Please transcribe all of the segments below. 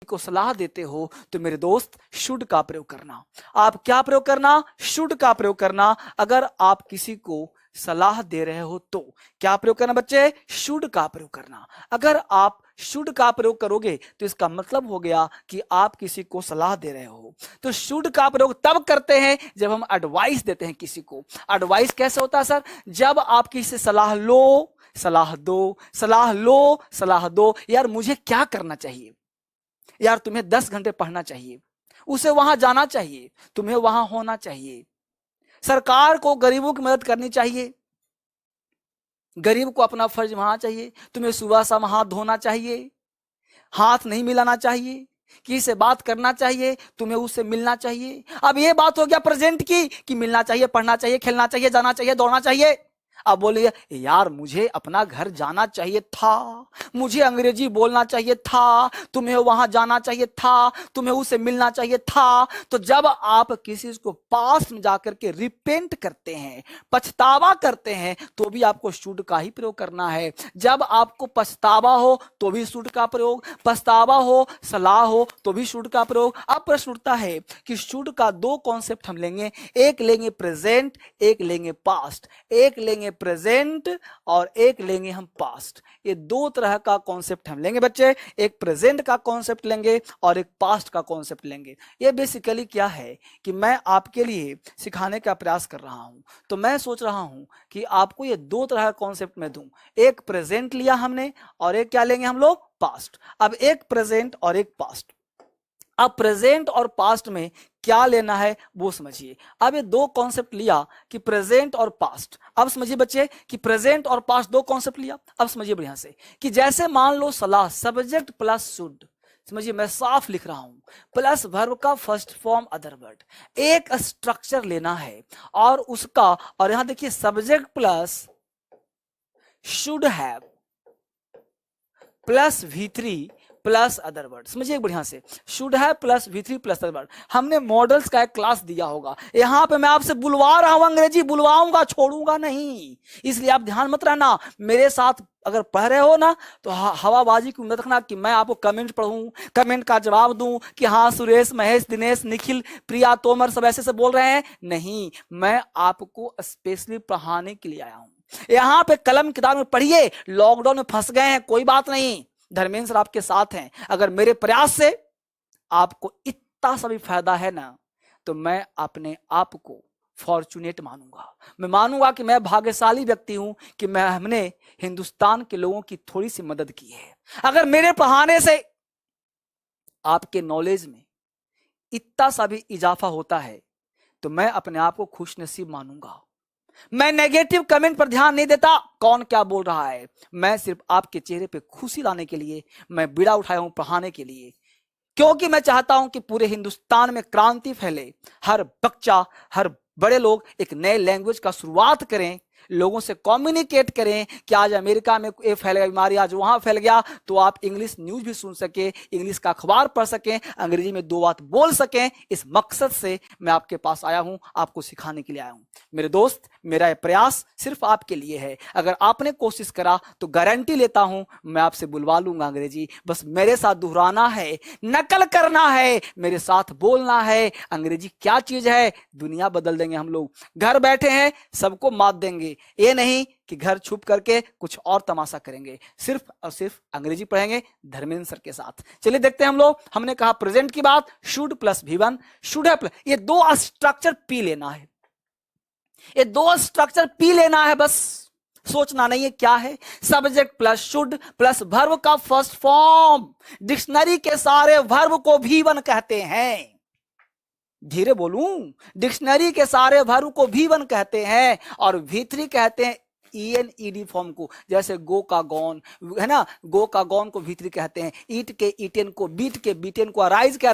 को सलाह देते हो तो मेरे दोस्त शुड का प्रयोग करना। आप क्या प्रयोग करना? शुड का प्रयोग करना। अगर आप किसी को सलाह दे रहे हो तो क्या प्रयोग करना बच्चे? शुड का प्रयोग करना। अगर आप शुड का प्रयोग करोगे तो इसका मतलब हो गया कि आप किसी को सलाह दे रहे हो। तो शुड का प्रयोग तब करते हैं जब हम एडवाइस देते हैं किसी को। एडवाइस कैसे होता है सर? जब आप किसी से सलाह लो, सलाह दो, सलाह लो, सलाह दो। यार मुझे क्या करना चाहिए? यार तुम्हें 10 घंटे पढ़ना चाहिए, उसे वहां जाना चाहिए, तुम्हें वहां होना चाहिए। सरकार को गरीबों की मदद करनी चाहिए, गरीब को अपना फर्ज निभाना चाहिए। तुम्हें सुबह शाम हाथ धोना चाहिए, हाथ नहीं मिलाना चाहिए, किसी से बात करना चाहिए, तुम्हें उससे मिलना चाहिए। अब ये बात हो गया प्रेजेंट की कि मिलना चाहिए, पढ़ना चाहिए, खेलना चाहिए, जाना चाहिए, दौड़ना चाहिए। अब बोलिए यार मुझे अपना घर जाना चाहिए था, मुझे अंग्रेजी बोलना चाहिए था, तुम्हें वहां जाना चाहिए था, तुम्हें उससे मिलना चाहिए था। तो जब आप किसी को पास में जाकर के रिपेंट करते हैं, पछतावा करते हैं, तो भी आपको शुड का ही प्रयोग करना है। जब आपको पछतावा हो तो भी शुड का प्रयोग, पछतावा हो, सलाह हो तो भी शुड का प्रयोग। अब प्रश्न उठता है कि शुड का दो कॉन्सेप्ट हम लेंगे, एक लेंगे प्रेजेंट, एक लेंगे पास्ट। एक लेंगे प्रेजेंट और एक लेंगे हम पास्ट। ये दो तरह का कॉन्सेप्ट हम लेंगे बच्चे, एक प्रेजेंट का कॉन्सेप्ट लेंगे और एक पास्ट का कॉन्सेप्ट लेंगे। ये बेसिकली क्या है कि मैं आपके लिए सिखाने का प्रयास कर रहा हूं, तो मैं सोच रहा हूं कि आपको ये दो तरह का कॉन्सेप्ट मैं दूं। एक प्रेजेंट लिया हमने और एक क्या लेंगे हम लोग? पास्ट। अब एक प्रेजेंट और एक पास्ट। अब प्रेजेंट और पास्ट में क्या लेना है वो समझिए। अब ये दो कॉन्सेप्ट लिया कि प्रेजेंट और पास्ट। अब समझिए बच्चे कि प्रेजेंट और पास्ट दो कॉन्सेप्ट लिया। अब समझिए बढ़िया से कि जैसे मान लो सलाह, सब्जेक्ट प्लस शुड। समझिए मैं साफ लिख रहा हूं, प्लस वर्ब का फर्स्ट फॉर्म अदर वर्ड। एक स्ट्रक्चर लेना है और उसका, और यहां देखिए subject plus should have plus V3 plus other word. समझिए बढ़िया से, शुड है plus V3 plus other word. हमने मॉडल्स का एक क्लास दिया होगा, यहां पे मैं आपसे बुलवा रहा हूं, अंग्रेजी बुलवाऊंगा, छोड़ूंगा नहीं। इसलिए आप ध्यान मत रहना, मेरे साथ अगर पढ़ रहे हो ना तो हवाबाजी की उम्मीद रखना कि मैं आपको कमेंट पढ़ूं, कमेंट का जवाब दूं कि हाँ सुरेश, महेश, दिनेश, निखिल, प्रिया, तोमर सब ऐसे से बोल रहे हैं। नहीं, मैं आपको स्पेशली पढ़ाने के लिए आया हूं। यहां पे कलम किताब में पढ़िए, लॉकडाउन में फंस गए हैं कोई बात नहीं, धर्मेंद्र सर आपके साथ हैं। अगर मेरे प्रयास से आपको इतना सा भी फायदा है ना तो मैं अपने आप को फॉर्चुनेट मानूंगा। मैं मानूंगा कि मैं भाग्यशाली व्यक्ति हूं कि हमने हिंदुस्तान के लोगों की थोड़ी सी मदद की है। अगर मेरे पढ़ाने से आपके नॉलेज में इतना सा भी इजाफा होता है तो मैं अपने आप को खुशनसीब मानूंगा। मैं नेगेटिव कमेंट पर ध्यान नहीं देता, कौन क्या बोल रहा है। मैं सिर्फ आपके चेहरे पे खुशी लाने के लिए मैं बीड़ा उठाया हूं, पढ़ाने के लिए, क्योंकि मैं चाहता हूं कि पूरे हिंदुस्तान में क्रांति फैले। हर बच्चा, हर बड़े लोग एक नए लैंग्वेज का शुरुआत करें, लोगों से कम्युनिकेट करें कि आज अमेरिका में ये फैल गया बीमारी, आज वहां फैल गया, तो आप इंग्लिश न्यूज भी सुन सके, इंग्लिश का अखबार पढ़ सकें, अंग्रेजी में दो बात बोल सकें। इस मकसद से मैं आपके पास आया हूं, आपको सिखाने के लिए आया हूं। मेरे दोस्त, मेरा यह प्रयास सिर्फ आपके लिए है। अगर आपने कोशिश करा तो गारंटी लेता हूं मैं आपसे बुलवा लूंगा अंग्रेजी। बस मेरे साथ दोहराना है, नकल करना है, मेरे साथ बोलना है। अंग्रेजी क्या चीज है, दुनिया बदल देंगे हम लोग। घर बैठे हैं, सबको मात देंगे। ये नहीं कि घर छुप करके कुछ और तमाशा करेंगे, सिर्फ और सिर्फ अंग्रेजी पढ़ेंगे धर्मेंद्र सर के साथ। चलिए देखते हैं हम लोग। हमने कहा प्रेजेंट की बात, शुड प्लस V1, शुड है प्लस, ये दो स्ट्रक्चर पी लेना है, ये दो स्ट्रक्चर पी लेना है, बस सोचना नहीं है क्या है। Subject plus should plus verb का फर्स्ट फॉर्म। डिक्शनरी के सारे वर्ब को V1 कहते हैं। धीरे बोलूं, डिक्शनरी के सारे वर्ब को V1 कहते हैं और V3 कहते हैं EN-ED फॉर्म को। जैसे गो का गॉन है ना, गो का गॉन को V3 कहते हैं, ईट के ईटेन को, बीट के बीटेन को, अराइज के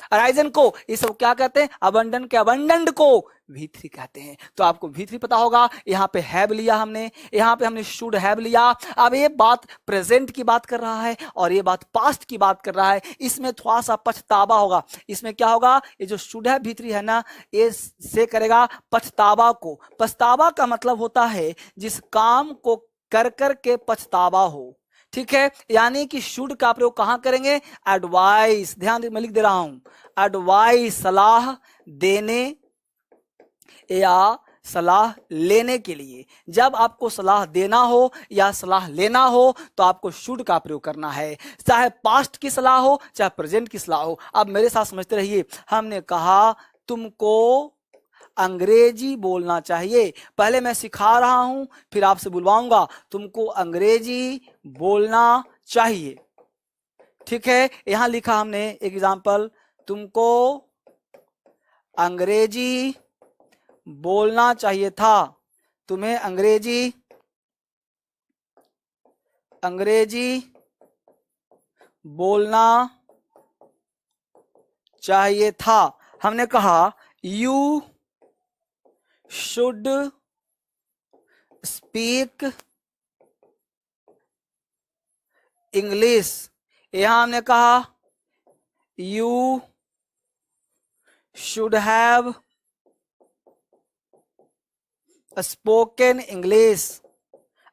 अराइजन को, ये सब क्या कहते हैं, अबंडन के अबंडंड को V3 कहते हैं। तो आपको V3 पता होगा। यहां पे हैव लिया हमने, यहां पे हमने शुड हैव लिया। अब ये बात प्रेजेंट की बात कर रहा है और ये बात पास्ट की बात कर रहा है। इसमें थोड़ा सा पछतावा होगा। इसमें क्या होगा, ये जो शुड हैव V3 है ना, ये से करेगा पछतावा को। पछतावा का मतलब होता है जिस काम को कर कर के पछतावा हो, ठीक है, यानी कि शुड का प्रयोग कहां करेंगे? एडवाइस, ध्यान दे, मैं लिख दे रहा हूं, एडवाइस सलाह देने या सलाह लेने के लिए। जब आपको सलाह देना हो या सलाह लेना हो तो आपको शुड का प्रयोग करना है, चाहे पास्ट की सलाह हो चाहे प्रेजेंट की सलाह हो। अब मेरे साथ समझते रहिए, हमने कहा तुमको अंग्रेजी बोलना चाहिए। पहले मैं सिखा रहा हूं, फिर आपसे बुलवाऊंगा, तुमको अंग्रेजी बोलना चाहिए। ठीक है, यहां लिखा हमने एग्जाम्पल, तुमको अंग्रेजी बोलना चाहिए था, तुम्हें अंग्रेजी बोलना चाहिए था। हमने कहा यू शुड स्पीक इंग्लिश। यहां हमने कहा you should have spoken English.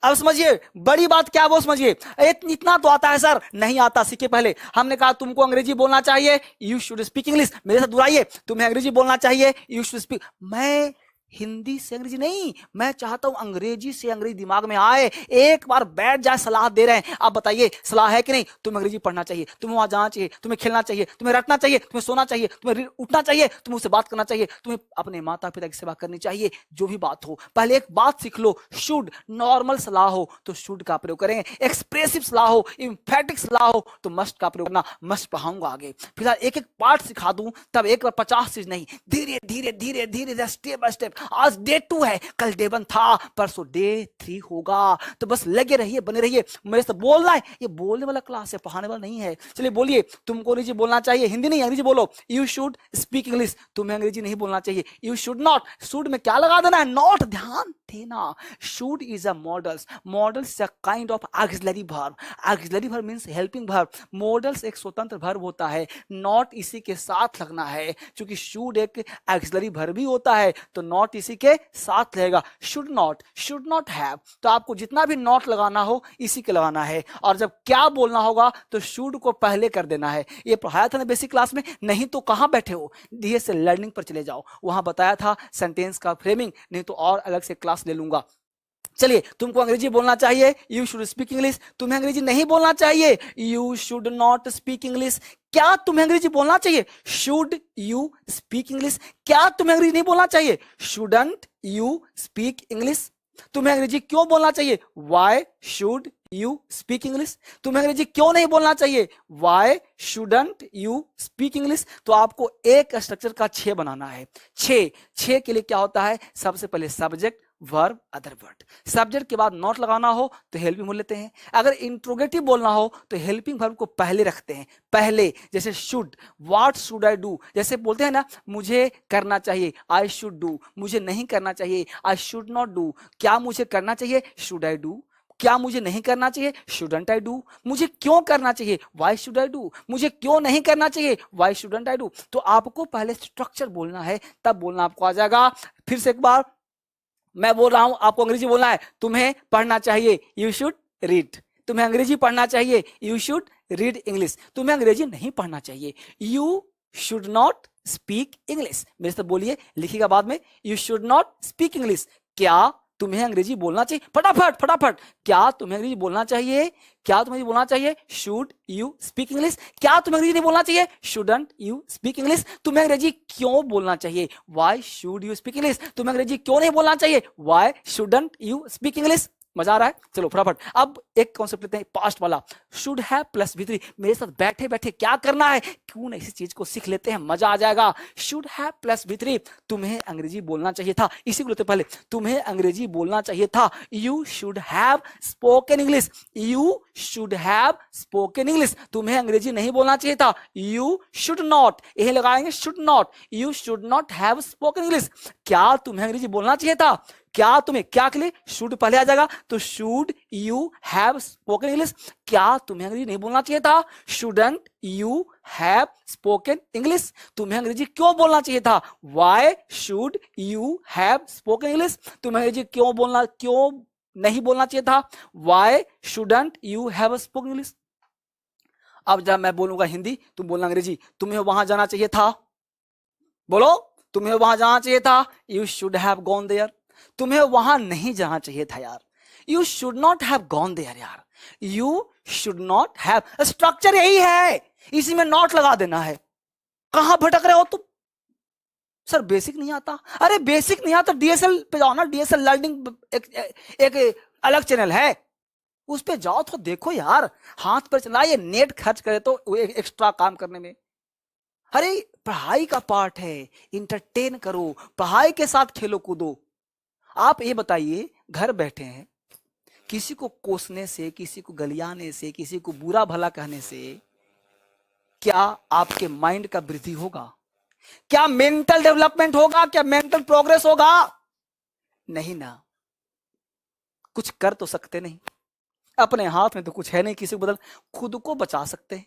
अब समझिए बड़ी बात क्या है वो समझिए। इतना तो आता है सर, नहीं आता, सीखे पहले। हमने कहा तुमको अंग्रेजी बोलना चाहिए, यू शुड स्पीक इंग्लिश। मेरे साथ दोहराइए, तुम्हें अंग्रेजी बोलना चाहिए, यू शुड स्पीक। मैं हिंदी से अंग्रेजी नहीं, मैं चाहता हूं अंग्रेजी से अंग्रेजी दिमाग में आए, एक बार बैठ जाए। सलाह दे रहे हैं, आप बताइए सलाह है कि नहीं? तुम्हें अंग्रेजी पढ़ना चाहिए, तुम्हें वहां जाना चाहिए, तुम्हें खेलना चाहिए, तुम्हें रटना चाहिए, तुम्हें सोना चाहिए, तुम्हें उठना चाहिए, तुम्हें उससे बात करना चाहिए, तुम्हें अपने माता पिता की सेवा करनी चाहिए। जो भी बात हो, पहले एक बात सीख लो, शुड। नॉर्मल सलाह हो तो शुड का प्रयोग करेंगे, एक्सप्रेसिव सलाह हो, इम्फेटिक सलाह हो तो मस्ट का प्रयोग करना। मस्ट पढ़ाऊंगा आगे, फिलहाल एक एक पार्ट सिखा दूं, तब एक बार 50 चीज नहीं, धीरे धीरे धीरे धीरे स्टेप बाय स्टेप। आज डे 2 है, कल डे 1 था, परसों डे 3 होगा। तो बस लगे रहिए, बने रहिए। मेरे से बोलना है, ये बोलने वाला क्लास है, पढ़ाने वाला नहीं है। चलिए बोलिए, तुमको अंग्रेजी बोलना चाहिए, हिंदी नहीं अंग्रेजी बोलो। You should speak English. तुम्हें अंग्रेजी नहीं बोलना चाहिए, यू शुड नॉट। शुड में क्या लगा देना है? नॉट। ध्यान देना, should is a models. Models is a kind of auxiliary verb. Auxiliary verb means helping verb. Models एक स्वतंत्र वर्ब होता है, नॉट इसी के साथ लगना है। क्योंकि शुड एक ऑक्सिलरी वर्ब भी होता है तो नॉट इसी के साथ रहेगा। शुड नॉट हैव, तो आपको जितना भी नॉट लगाना हो इसी के लगाना है। और जब क्या बोलना होगा तो शुड को पहले कर देना है। ये पढ़ाया था ना बेसिक क्लास में, नहीं तो कहां बैठे हो? धीरे से लर्निंग पर चले जाओ, वहां बताया था सेंटेंस का फ्रेमिंग, नहीं तो और अलग से क्लास ले लूंगा। चलिए, तुमको अंग्रेजी बोलना चाहिए, यू शुड स्पीक इंग्लिश। तुम्हें अंग्रेजी नहीं बोलना चाहिए, you should not speak English. क्या तुम्हें अंग्रेजी बोलना चाहिए? Should you speak English. क्या तुम्हें अंग्रेजी नहीं बोलना चाहिए? Shouldn't you speak English. तुम्हें अंग्रेजी क्यों बोलना चाहिए? Why should you speak English. तुम्हें अंग्रेजी क्यों नहीं बोलना चाहिए? Why shouldn't you speak English. तो आपको एक स्ट्रक्चर का 6 बनाना है। 6 के लिए क्या होता है? सबसे पहले subject, verb, other word. Subject के बाद नॉट लगाना हो तो हेल्पिंग वर्ब लेते हैं। अगर इंट्रोगेटिव बोलना हो तो हेल्पिंग वर्ब को पहले रखते हैं, पहले। जैसे should, what should I do. जैसे बोलते हैं ना, मुझे करना चाहिए, आई शुड डू। मुझे नहीं करना चाहिए, आई शुड नॉट डू। क्या मुझे करना चाहिए? Should I do. क्या मुझे नहीं करना चाहिए? Shouldn't I do. मुझे क्यों करना चाहिए? Why should I do. मुझे क्यों नहीं करना चाहिए? Why shouldn't I do. तो आपको पहले स्ट्रक्चर बोलना है, तब बोलना आपको आ जाएगा। फिर से एक बार मैं बोल रहा हूं, आपको अंग्रेजी बोलना है, तुम्हें पढ़ना चाहिए, यू शुड रीड। तुम्हें अंग्रेजी पढ़ना चाहिए, यू शुड रीड इंग्लिश। तुम्हें अंग्रेजी नहीं पढ़ना चाहिए, you should not speak English. मेरे से बोलिए, लिखिएगा बाद में, you should not speak English. क्या तुम्हें अंग्रेजी बोलना चाहिए? फटाफट फटाफट, क्या तुम्हें अंग्रेजी बोलना चाहिए? क्या तुम्हें बोलना चाहिए? Should you speak English. क्या तुम्हें अंग्रेजी नहीं बोलना चाहिए? Shouldn't you speak English. तुम्हें अंग्रेजी क्यों बोलना चाहिए? Why should you speak English. तुम्हें अंग्रेजी क्यों नहीं बोलना चाहिए? Why shouldn't you speak English. मजा आ रहा है? चलो फटाफट अब एक कॉन्सेप्ट लेते हैं, पास्ट वाला, शुड हैव प्लस V3। मेरे साथ बैठे बैठे क्या करना है, क्यों ना इसी चीज को सीख लेते हैं, मजा आ जाएगा। शुड हैव प्लस V3, तुम्हें अंग्रेजी बोलना चाहिए था। इसी को लेते पहले, तुम्हें अंग्रेजी बोलना चाहिए था, you should have spoken English. You should have spoken English. तुम्हें अंग्रेजी नहीं बोलना चाहिए था, यू शुड नॉट, यही लगाएंगे should not, you should not have spoken English. क्या तुम्हें अंग्रेजी बोलना चाहिए था? क्या तुम्हें, क्या के लिए शुड पहले आ जाएगा, तो should you have spoken English. क्या तुम्हें अंग्रेजी नहीं बोलना चाहिए था? Shouldn't you have spoken English. तुम्हें अंग्रेजी क्यों बोलना चाहिए था? Why should you have spoken English. तुम्हें अंग्रेजी क्यों नहीं बोलना चाहिए था? Why shouldn't you have spoken English? अब जब मैं बोलूंगा हिंदी, तुम बोलना अंग्रेजी, तुम्हें वहां जाना चाहिए था। बोलो, तुम्हें वहां जाना चाहिए था। You should have gone there. तुम्हें वहां नहीं जाना चाहिए था यार। You should not have gone there यार। You should not have. Structure यही है, इसी में नॉट लगा देना है। कहां भटक रहे हो तुम? सर बेसिक नहीं आता। अरे बेसिक नहीं आता, डीएसएल पे जाओ ना। डीएसएल लर्निंग एक अलग चैनल है, उस पे जाओ तो देखो यार। हाथ पर चलाइए, नेट खर्च करे तो एक्स्ट्रा काम करने में। अरे पढ़ाई का पार्ट है, इंटरटेन करो, पढ़ाई के साथ खेलो कूदो। आप ये बताइए, घर बैठे हैं, किसी को कोसने से, किसी को गलियाने से, किसी को बुरा भला कहने से क्या आपके माइंड का वृद्धि होगा? क्या मेंटल डेवलपमेंट होगा? क्या मेंटल प्रोग्रेस होगा? नहीं ना। कुछ कर तो सकते नहीं, अपने हाथ में तो कुछ है नहीं किसी को बदल। खुद को बचा सकते हैं,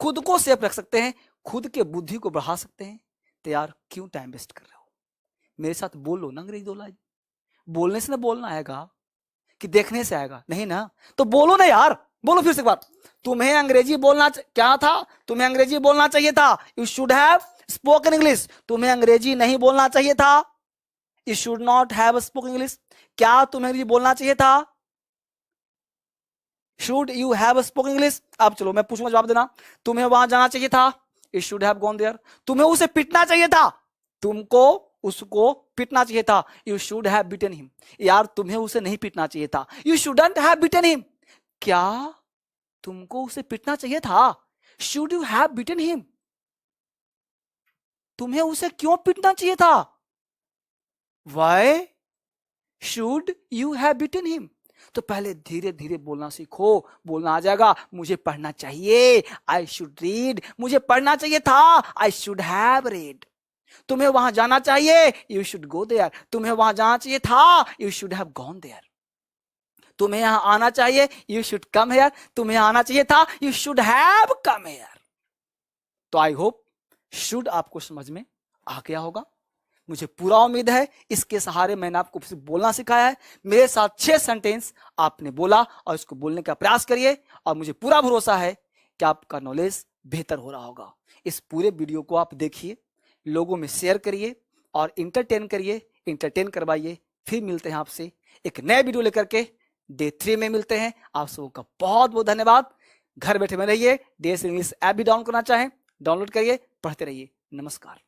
खुद को सेफ रख सकते हैं, खुद के बुद्धि को बढ़ा सकते हैं। तो यार क्यों टाइम वेस्ट कर रहे हो? मेरे साथ बोलो ना अंग्रेजी 2 लाइन। बोलने से ना बोलना आएगा कि देखने से आएगा? नहीं ना। तो बोलो ना यार, बोलो फिर से एक बार। तुम्हें अंग्रेजी बोलना क्या था? तुम्हें अंग्रेजी बोलना चाहिए था। You should have spoken English. तुम्हें अंग्रेजी नहीं बोलना चाहिए था। You should not have spoken English. क्या तुम्हें अंग्रेजी बोलना चाहिए था? Should you have spoken English? अब चलो मैं पूछूंगा, जवाब देना। तुम्हें वहां जाना चाहिए था। You should have gone there. तुम्हें उसे पिटना चाहिए था। तुमको उसको पिटना चाहिए था। You should have beaten him. यार तुम्हें उसे नहीं पिटना चाहिए था। You shouldn't have beaten him. क्या तुमको उसे पिटना चाहिए था? Should you have beaten him. तुम्हें उसे क्यों पिटना चाहिए था? Why should you have beaten him. तो पहले धीरे धीरे बोलना सीखो, बोलना आ जाएगा। मुझे पढ़ना चाहिए, आई शुड रीड। मुझे पढ़ना चाहिए था, आई शुड हैव रीड। तुम्हें वहां जाना चाहिए, यू शुड गो देयर। तुम्हें वहां जाना चाहिए था, you should have gone there. तुम्हें यहां आना चाहिए, यू शुड कम हेयर। तुम्हें आना चाहिए था, you should have come here. तो आई होप शुड आपको समझ में आ गया होगा। मुझे पूरा उम्मीद है इसके सहारे मैंने आपको बोलना सिखाया है। मेरे साथ 6 सेंटेंस आपने बोला और इसको बोलने का प्रयास करिए, और मुझे पूरा भरोसा है कि आपका नॉलेज बेहतर हो रहा होगा। इस पूरे वीडियो को आप देखिए, लोगों में शेयर करिए और इंटरटेन करिए, इंटरटेन करवाइए। फिर मिलते हैं आपसे एक नए वीडियो लेकर के। डे 3 में मिलते हैं। आप सबों का बहुत बहुत धन्यवाद। घर बैठे में रहिए। डीएसएल इंग्लिश ऐप भी डाउनलोड करना चाहें, डाउनलोड करिए, पढ़ते रहिए। नमस्कार।